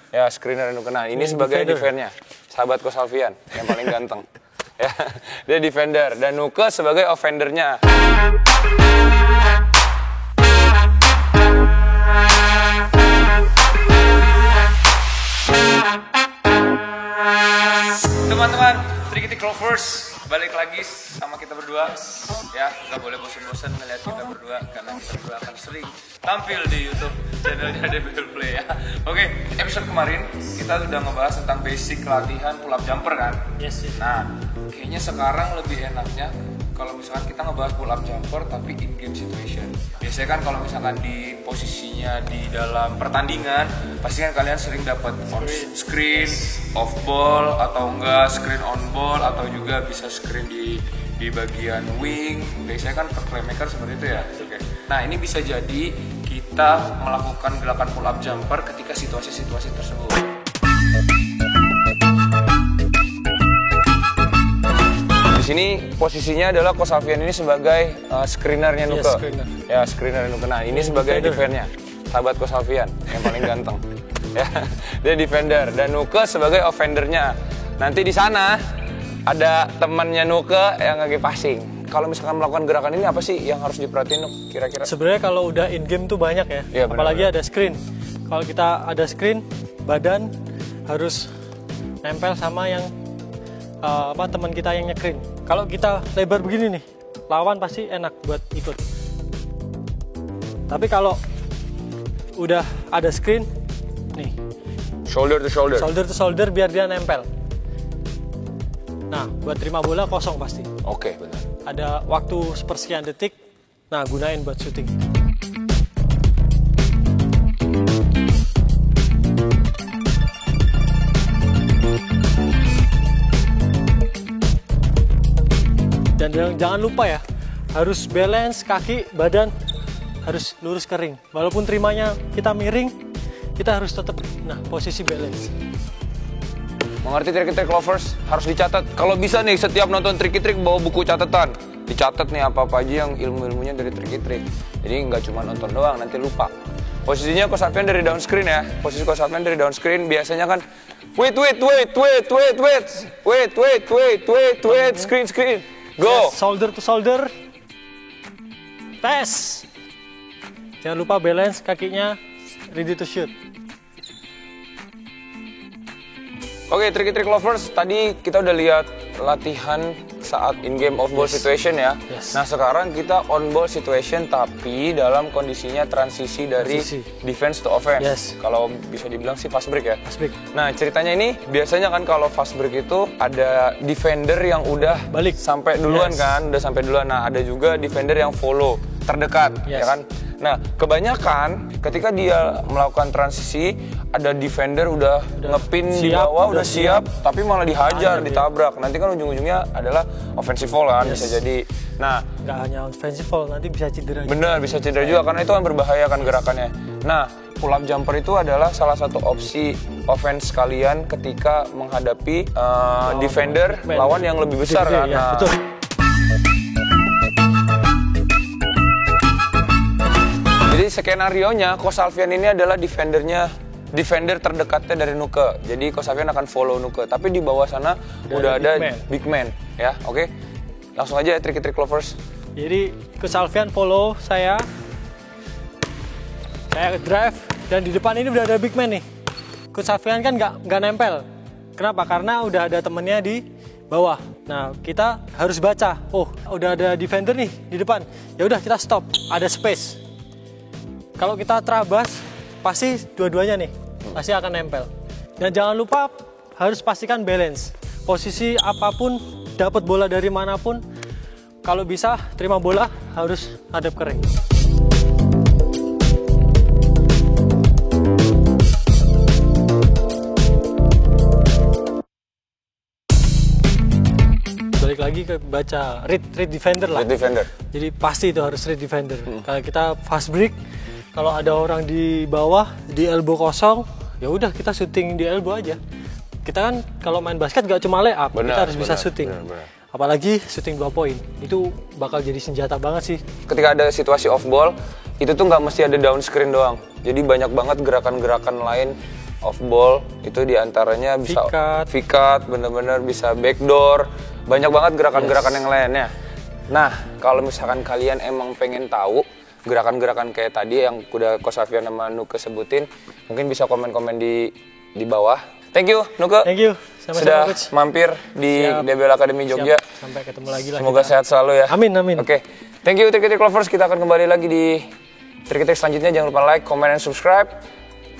Ya, screener Nuke. Nah, ini sebagai defendernya. Sahabatku Salvian yang paling ganteng. Ya, dia defender dan Nuke sebagai offendernya. Teman-teman, Tricky Clovers balik lagi sama kita berdua. Ya, nggak boleh bosan-bosan ngeliat kita berdua karena kita berdua akan sering tampil di YouTube channelnya Devil Play ya. Oke, episode kemarin kita udah ngebahas tentang basic latihan pull up jumper kan? Yes. Nah, kayaknya sekarang lebih enaknya kalau misalkan kita ngebahas pull up jumper tapi in game situation. Biasanya kan kalau misalkan di posisinya di dalam pertandingan, pasti kan kalian sering dapat on screen, off ball atau enggak screen on ball atau juga bisa screen di bagian wing. Biasanya kan playmaker seperti itu ya. Oke. Nah, ini bisa jadi kita melakukan gerakan pull up jumper ketika situasi-situasi tersebut. Di sini posisinya adalah Coach Salvian ini sebagai screenernya Nuke. Yes, screener. Ya, screener Nuke. Nah, ini sebagai defendernya. Sahabat Coach Salvian yang paling ganteng. Ya, dia defender dan Nuke sebagai offendernya. Nanti di sana ada temannya Nuke yang lagi passing. Kalau misalkan melakukan gerakan ini apa sih yang harus diperhatiin Nuke kira-kira? Sebenarnya kalau udah in game tuh banyak ya. Iya, apalagi benar. ada screen. Kalau kita ada screen, badan harus nempel sama yang teman kita yang nyekrin. Kalau kita lebar begini nih, lawan pasti enak buat ikut. Tapi kalau udah ada screen, nih, Shoulder to shoulder. shoulder to shoulder biar dia nempel. Nah, buat terima bola kosong pasti. Oke, benar. Ada waktu sepersekian detik, nah gunain buat shooting. Dan jangan lupa ya, harus balance kaki, badan harus lurus kering. Walaupun terimanya kita miring, kita harus tetap posisi balance. Mengerti trik-trik lovers harus dicatat. Kalau bisa nih setiap nonton trik-trik bawa buku catatan. Dicatat nih apa-apa aja yang ilmu-ilmunya dari trik-trik. Jadi nggak cuma nonton doang, nanti lupa. Posisinya Coach Salvian dari down screen ya. Posisi Coach Salvian dari down screen biasanya kan wait, screen. Go. Yes, shoulder to shoulder. Pass. Jangan lupa balance kakinya, ready to shoot. Oke, trik-trik lovers, tadi kita udah lihat latihan saat in-game off-ball situation ya. Yes. Nah, sekarang kita on-ball situation tapi dalam kondisinya transisi dari defense to offense. Yes. Kalau bisa dibilang sih fast break ya. Fast break. Nah, ceritanya ini biasanya kan kalau fast break itu ada defender yang udah balik sampai duluan kan, udah sampai duluan. Nah, ada juga defender yang follow terdekat, ya kan? Nah, kebanyakan ketika dia melakukan transisi, ada defender udah ngepin di bawah, udah siap, tapi malah dihajar, ditabrak. Nanti kan ujung-ujungnya adalah offensive foul kan, bisa jadi. Nah, nggak hanya offensive foul, nanti bisa cedera. Bener, bisa cedera juga karena itu kan berbahaya kan gerakannya. Nah, pull up jumper itu adalah salah satu opsi offense kalian ketika menghadapi defender lawan yang lebih besar kan. Ya, nah, betul. Jadi skenario-nya Coach Salvian ini adalah defender terdekatnya dari Nuke. Jadi Coach Salvian akan follow Nuke, tapi di bawah sana udah ada big man ya. Oke. Langsung aja ya trik-trik lovers. Jadi Coach Salvian follow saya drive dan di depan ini udah ada big man nih. Coach Salvian kan nggak nempel. Kenapa? Karena udah ada temennya di bawah. Nah, kita harus baca. Oh, udah ada defender nih di depan. Ya udah kita stop. Ada space. Kalau kita terabas, pasti dua-duanya nih, pasti akan nempel. Dan jangan lupa harus pastikan balance. Posisi apapun, dapat bola dari manapun, kalau bisa terima bola harus hadap kering. Balik lagi ke baca read defender lah. Read defender. Jadi pasti itu harus read defender. Kalau kita fast break, kalau ada orang di bawah di elbow kosong, ya udah kita syuting di elbow aja. Kita kan kalau main basket gak cuma lay up, kita harus bisa syuting. Apalagi syuting 2 poin, itu bakal jadi senjata banget sih. Ketika ada situasi off ball, itu tuh nggak mesti ada down screen doang. Jadi banyak banget gerakan-gerakan lain off ball, itu diantaranya bisa V-cut, bener-bener bisa backdoor, banyak banget gerakan-gerakan yang lainnya. Nah, kalau misalkan kalian emang pengen tahu gerakan-gerakan kayak tadi yang udah Coach Safyan sama Nuke sebutin, mungkin bisa komen-komen di bawah. Thank you, Nuke. Thank you. Sama-sama, sudah Coach. mampir di DBL Academy Jogja. Sampai ketemu lagi lah. Semoga sehat selalu ya. Amin. Oke. Thank you Trik-Trik Lovers. Kita akan kembali lagi di Trik-Trik selanjutnya. Jangan lupa like, comment, dan subscribe.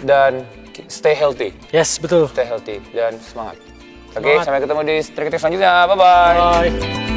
Dan stay healthy. Yes, betul. Stay healthy dan semangat. Oke, sampai ketemu di Trik-Trik selanjutnya. Bye-bye. Bye.